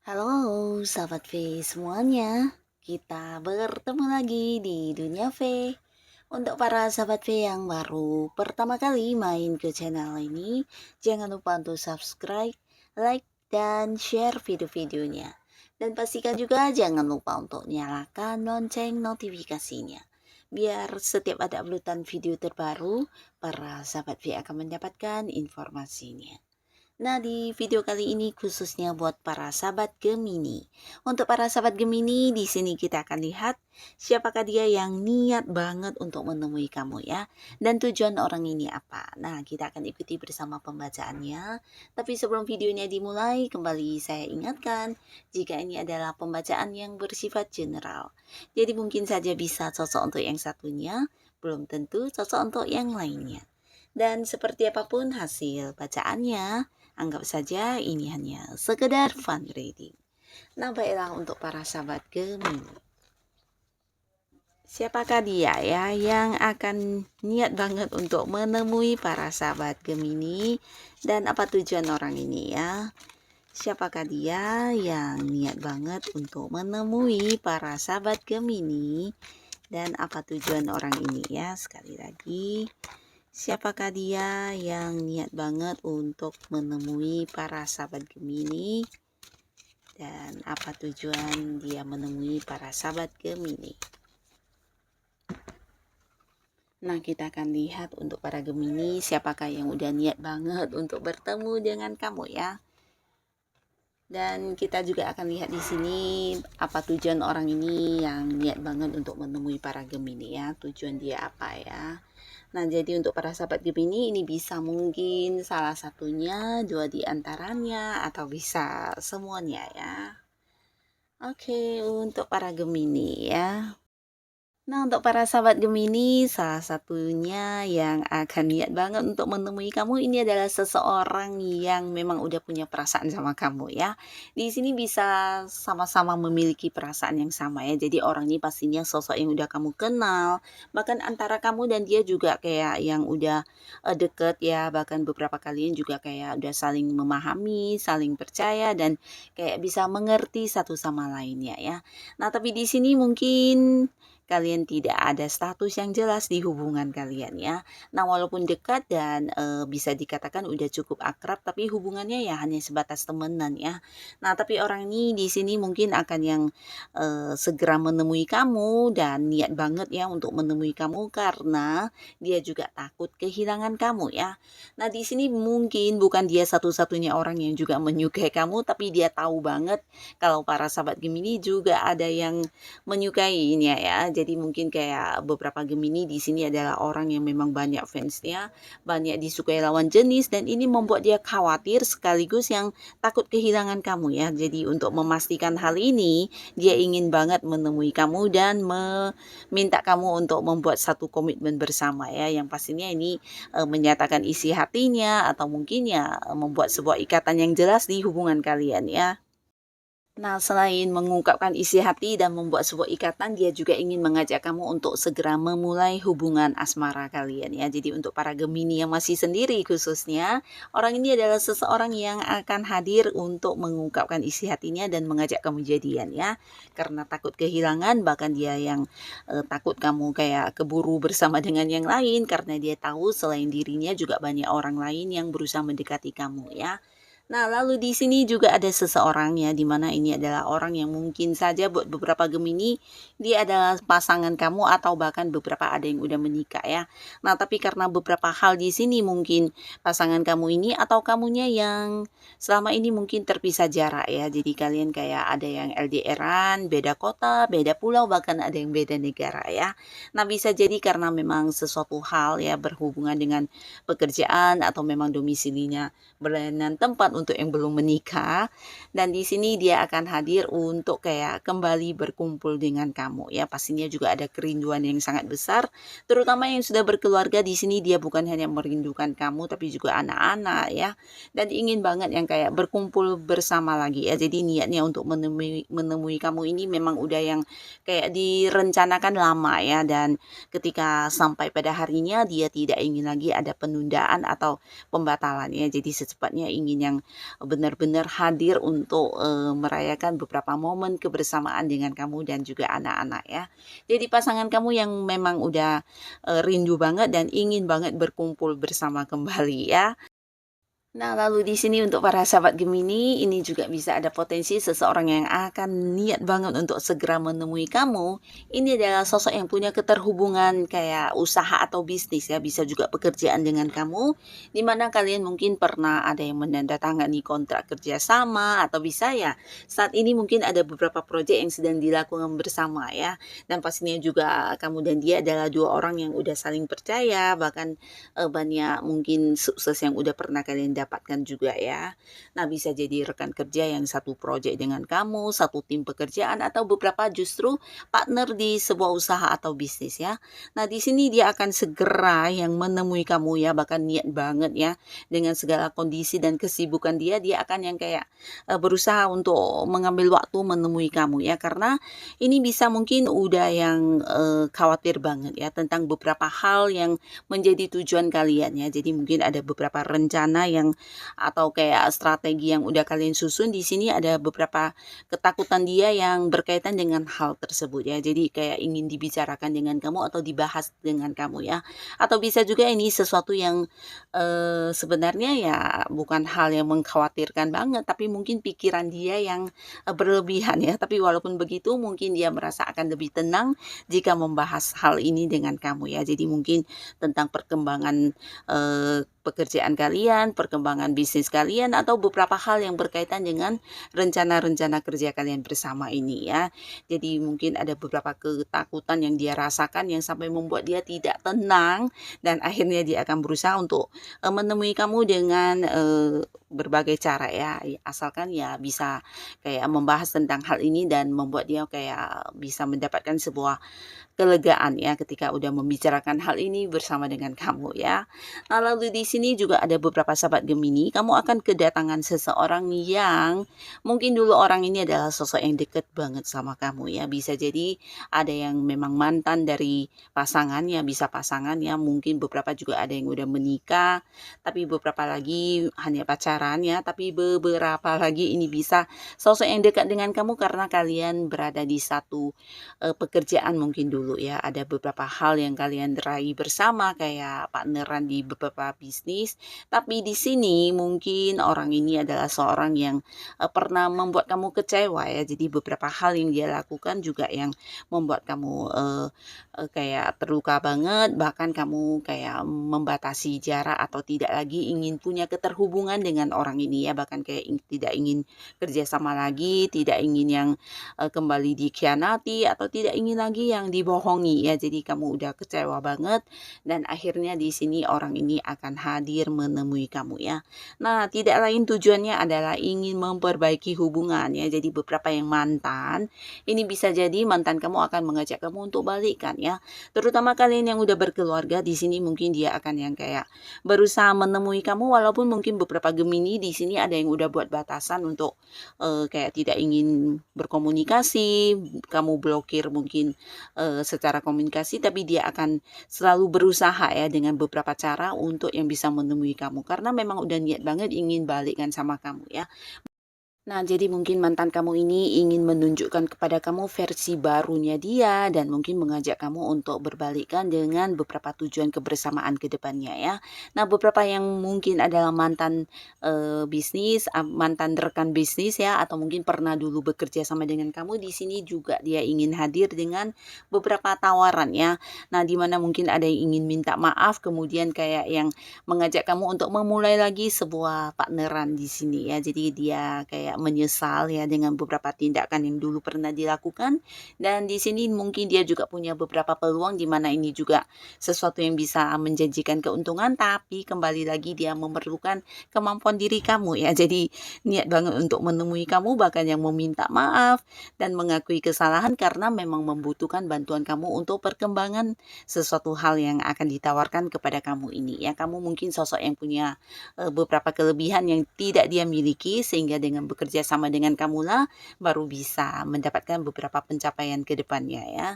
Halo, sahabat V semuanya. Kita bertemu lagi di Dunia V. Untuk para sahabat V yang baru pertama kali main ke channel ini, jangan lupa untuk subscribe, like, dan share video-videonya. Dan pastikan juga jangan lupa untuk nyalakan lonceng notifikasinya. Biar setiap ada uploadan video terbaru, para sahabat V akan mendapatkan informasinya. Nah, di video kali ini khususnya buat para sahabat Gemini. Untuk para sahabat Gemini, di sini kita akan lihat siapakah dia yang niat banget untuk menemui kamu ya. Dan tujuan orang ini apa? Nah, kita akan ikuti bersama pembacaannya. Tapi sebelum videonya dimulai, kembali saya ingatkan jika ini adalah pembacaan yang bersifat general. Jadi mungkin saja bisa cocok untuk yang satunya, belum tentu cocok untuk yang lainnya. Dan seperti apapun hasil bacaannya, anggap saja ini hanya sekedar fun reading. Nah, baiklah untuk para sahabat Gemini. Siapakah dia ya yang akan niat banget untuk menemui para sahabat Gemini dan apa tujuan orang ini ya? Siapakah dia yang niat banget untuk menemui para sahabat Gemini dan apa tujuan orang ini ya? Sekali lagi, siapakah dia yang niat banget untuk menemui para sahabat Gemini dan apa tujuan dia menemui para sahabat Gemini? Nah, kita akan lihat untuk para Gemini siapakah yang udah niat banget untuk bertemu dengan kamu ya. Dan kita juga akan lihat di sini apa tujuan orang ini yang niat banget untuk menemui para Gemini ya. Tujuan dia apa ya? Nah, jadi untuk para sahabat Gemini ini bisa mungkin salah satunya, dua di antaranya, atau bisa semuanya ya. Oke, untuk para Gemini ya. Nah, untuk para sahabat Gemini, salah satunya yang akan niat banget untuk menemui kamu ini adalah seseorang yang memang udah punya perasaan sama kamu ya. Di sini bisa sama-sama memiliki perasaan yang sama ya. Jadi orang ini pastinya sosok yang udah kamu kenal. Bahkan antara kamu dan dia juga kayak yang udah deket ya. Bahkan beberapa kalian juga kayak udah saling memahami, saling percaya dan kayak bisa mengerti satu sama lainnya ya. Nah, tapi di sini mungkin kalian tidak ada status yang jelas di hubungan kalian ya. Nah, walaupun dekat dan bisa dikatakan udah cukup akrab, tapi hubungannya ya hanya sebatas temenan ya. Nah, tapi orang ini di sini mungkin akan yang segera menemui kamu dan niat banget ya untuk menemui kamu karena dia juga takut kehilangan kamu ya. Nah, di sini mungkin bukan dia satu-satunya orang yang juga menyukai kamu, tapi dia tahu banget kalau para sahabat Gemini juga ada yang menyukainya ya. Jadi mungkin kayak beberapa Gemini di sini adalah orang yang memang banyak fansnya, banyak disukai lawan jenis dan ini membuat dia khawatir sekaligus yang takut kehilangan kamu ya. Jadi untuk memastikan hal ini, dia ingin banget menemui kamu dan meminta kamu untuk membuat satu komitmen bersama ya. Yang pastinya ini menyatakan isi hatinya atau mungkin ya membuat sebuah ikatan yang jelas di hubungan kalian ya. Nah, selain mengungkapkan isi hati dan membuat sebuah ikatan, dia juga ingin mengajak kamu untuk segera memulai hubungan asmara kalian ya. Jadi untuk para Gemini yang masih sendiri khususnya, orang ini adalah seseorang yang akan hadir untuk mengungkapkan isi hatinya dan mengajak kamu jadian ya. Karena takut kehilangan, bahkan dia yang takut kamu kayak keburu bersama dengan yang lain karena dia tahu selain dirinya juga banyak orang lain yang berusaha mendekati kamu ya. Nah, lalu di sini juga ada seseorang ya, di mana ini adalah orang yang mungkin saja buat beberapa Gemini, dia adalah pasangan kamu atau bahkan beberapa ada yang udah menikah ya. Nah, tapi karena beberapa hal di sini mungkin pasangan kamu ini atau kamunya yang selama ini mungkin terpisah jarak ya. Jadi kalian kayak ada yang LDRan, beda kota, beda pulau, bahkan ada yang beda negara ya. Nah, bisa jadi karena memang sesuatu hal ya berhubungan dengan pekerjaan atau memang domisilinya berlainan tempat untuk yang belum menikah dan di sini dia akan hadir untuk kayak kembali berkumpul dengan kamu ya. Pastinya juga ada kerinduan yang sangat besar terutama yang sudah berkeluarga. Di sini dia bukan hanya merindukan kamu tapi juga anak-anak ya, dan ingin banget yang kayak berkumpul bersama lagi ya. Jadi niatnya untuk menemui kamu ini memang udah yang kayak direncanakan lama ya, dan ketika sampai pada harinya dia tidak ingin lagi ada penundaan atau pembatalan ya. Jadi secepatnya ingin yang benar-benar hadir untuk merayakan beberapa momen kebersamaan dengan kamu dan juga anak-anak ya. Jadi pasangan kamu yang memang udah rindu banget dan ingin banget berkumpul bersama kembali ya. Nah, lalu di sini untuk para sahabat Gemini, ini juga bisa ada potensi seseorang yang akan niat banget untuk segera menemui kamu. Ini adalah sosok yang punya keterhubungan kayak usaha atau bisnis ya, bisa juga pekerjaan dengan kamu, di mana kalian mungkin pernah ada yang menandatangani kontrak kerja sama atau bisa ya saat ini mungkin ada beberapa proyek yang sedang dilakukan bersama ya. Dan pastinya juga kamu dan dia adalah dua orang yang udah saling percaya, bahkan banyak mungkin sukses yang udah pernah kalian dapatkan juga ya. Nah, bisa jadi rekan kerja yang satu proyek dengan kamu, satu tim pekerjaan atau beberapa justru partner di sebuah usaha atau bisnis ya. Nah, di sini dia akan segera yang menemui kamu ya, bahkan niat banget ya dengan segala kondisi dan kesibukan dia akan yang kayak berusaha untuk mengambil waktu menemui kamu ya, karena ini bisa mungkin udah yang khawatir banget ya tentang beberapa hal yang menjadi tujuan kalian ya. Jadi mungkin ada beberapa rencana yang atau kayak strategi yang udah kalian susun. Di sini ada beberapa ketakutan dia yang berkaitan dengan hal tersebut ya. Jadi kayak ingin dibicarakan dengan kamu atau dibahas dengan kamu ya. Atau bisa juga ini sesuatu yang sebenarnya ya bukan hal yang mengkhawatirkan banget, tapi mungkin pikiran dia yang berlebihan ya. Tapi walaupun begitu mungkin dia merasa akan lebih tenang jika membahas hal ini dengan kamu ya. Jadi mungkin tentang perkembangan pekerjaan kalian, perkembangan bisnis kalian, atau beberapa hal yang berkaitan dengan rencana-rencana kerja kalian bersama ini ya. Jadi mungkin ada beberapa ketakutan yang dia rasakan yang sampai membuat dia tidak tenang, dan akhirnya dia akan berusaha untuk menemui kamu dengan berbagai cara ya, asalkan ya bisa kayak membahas tentang hal ini dan membuat dia kayak bisa mendapatkan sebuah kelegaan ya ketika udah membicarakan hal ini bersama dengan kamu ya. Nah, lalu di sini juga ada beberapa sahabat Gemini, kamu akan kedatangan seseorang yang mungkin dulu orang ini adalah sosok yang dekat banget sama kamu ya. Bisa jadi ada yang memang mantan dari pasangan ya, bisa pasangan ya, mungkin beberapa juga ada yang udah menikah, tapi beberapa lagi hanya pacaran ya, tapi beberapa lagi ini bisa sosok yang dekat dengan kamu karena kalian berada di satu pekerjaan mungkin dulu ya. Ada beberapa hal yang kalian raih bersama kayak partneran di beberapa bisnis, tapi di sini mungkin orang ini adalah seorang yang pernah membuat kamu kecewa ya. Jadi beberapa hal yang dia lakukan juga yang membuat kamu kayak terluka banget, bahkan kamu kayak membatasi jarak atau tidak lagi ingin punya keterhubungan dengan orang ini ya, bahkan kayak tidak ingin kerjasama lagi, tidak ingin yang kembali dikhianati atau tidak ingin lagi yang dibohongi ya. Jadi kamu udah kecewa banget dan akhirnya di sini orang ini akan hadir menemui kamu ya. Nah, tidak lain tujuannya adalah ingin memperbaiki hubungan ya. Jadi beberapa yang mantan, ini bisa jadi mantan kamu akan mengajak kamu untuk balikan ya. Terutama kalian yang udah berkeluarga, di sini mungkin dia akan yang kayak berusaha menemui kamu, walaupun mungkin beberapa Gemini di sini ada yang udah buat batasan untuk kayak tidak ingin berkomunikasi, kamu blokir mungkin secara komunikasi, tapi dia akan selalu berusaha ya dengan beberapa cara untuk yang bisa menemui kamu karena memang udah niat banget ingin balikkan sama kamu ya. Nah, jadi mungkin mantan kamu ini ingin menunjukkan kepada kamu versi barunya dia dan mungkin mengajak kamu untuk berbalikan dengan beberapa tujuan kebersamaan ke depannya ya. Nah, beberapa yang mungkin adalah mantan bisnis, mantan rekan bisnis ya, atau mungkin pernah dulu bekerja sama dengan kamu, di sini juga dia ingin hadir dengan beberapa tawaran ya. Nah, di mana mungkin ada yang ingin minta maaf, kemudian kayak yang mengajak kamu untuk memulai lagi sebuah partneran di sini ya. Jadi dia kayak menyesal ya dengan beberapa tindakan yang dulu pernah dilakukan, dan di sini mungkin dia juga punya beberapa peluang di mana ini juga sesuatu yang bisa menjanjikan keuntungan, tapi kembali lagi dia memerlukan kemampuan diri kamu ya. Jadi niat banget untuk menemui kamu, bahkan yang meminta maaf dan mengakui kesalahan karena memang membutuhkan bantuan kamu untuk perkembangan sesuatu hal yang akan ditawarkan kepada kamu ini ya. Kamu mungkin sosok yang punya beberapa kelebihan yang tidak dia miliki, sehingga dengan bekerja bekerja sama dengan kamulah, baru bisa mendapatkan beberapa pencapaian ke depannya ya.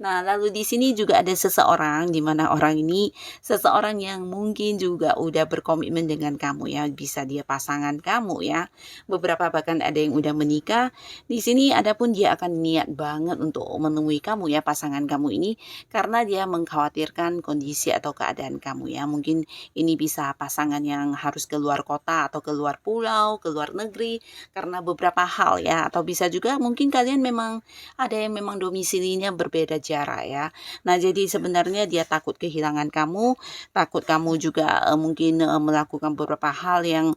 Nah, lalu di sini juga ada seseorang, di mana orang ini seseorang yang mungkin juga udah berkomitmen dengan kamu ya, bisa dia pasangan kamu ya. Beberapa bahkan ada yang udah menikah. Di sini adapun dia akan niat banget untuk menemui kamu ya, pasangan kamu ini, karena dia mengkhawatirkan kondisi atau keadaan kamu ya. Mungkin ini bisa pasangan yang harus keluar kota atau keluar pulau, keluar negeri karena beberapa hal ya, atau bisa juga mungkin kalian memang ada yang memang domisilinya berbeda jarak ya. Nah, jadi sebenarnya dia takut kehilangan kamu, takut kamu juga mungkin melakukan beberapa hal yang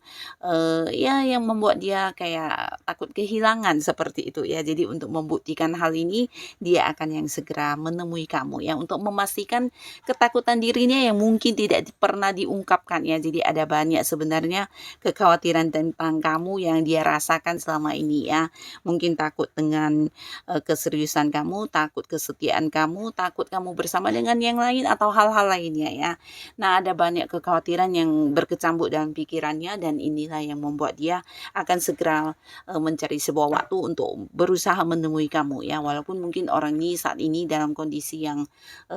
ya yang membuat dia kayak takut kehilangan seperti itu ya. Jadi untuk membuktikan hal ini, dia akan yang segera menemui kamu ya untuk memastikan ketakutan dirinya yang mungkin tidak pernah diungkapkan ya. Jadi ada banyak sebenarnya kekhawatiran tentang kamu yang dia rasakan selama ini ya. Mungkin takut dengan keseriusan kamu, takut kesetiaan kamu, takut kamu bersama dengan yang lain atau hal-hal lainnya ya. Nah, ada banyak kekhawatiran yang berkecambuk dalam pikirannya, dan inilah yang membuat dia akan segera mencari sebuah waktu untuk berusaha menemui kamu ya. Walaupun mungkin orang ini saat ini dalam kondisi yang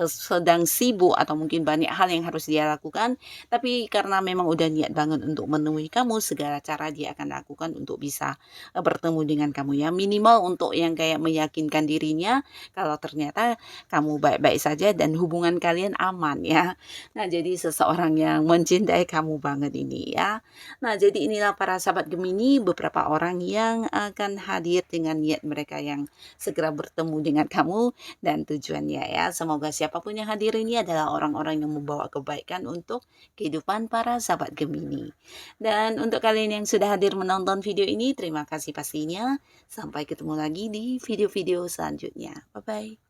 sedang sibuk atau mungkin banyak hal yang harus dia lakukan, tapi karena memang udah niat banget untuk menemui kamu, segala cara dia akan lakukan untuk bisa bertemu dengan kamu ya. Minimal untuk yang kayak meyakinkan dirinya kalau ternyata kamu baik-baik saja dan hubungan kalian aman ya. Nah, jadi seseorang yang mencintai kamu banget ini ya. Nah, jadi inilah para sahabat Gemini, beberapa orang yang akan hadir dengan niat mereka yang segera bertemu dengan kamu dan tujuannya ya. Semoga siapapun yang hadir ini adalah orang-orang yang membawa kebaikan untuk kehidupan para sahabat Gemini. Dan untuk kalian yang sudah hadir menonton video ini, terima kasih pastinya. Sampai ketemu lagi di video-video selanjutnya. Bye-bye.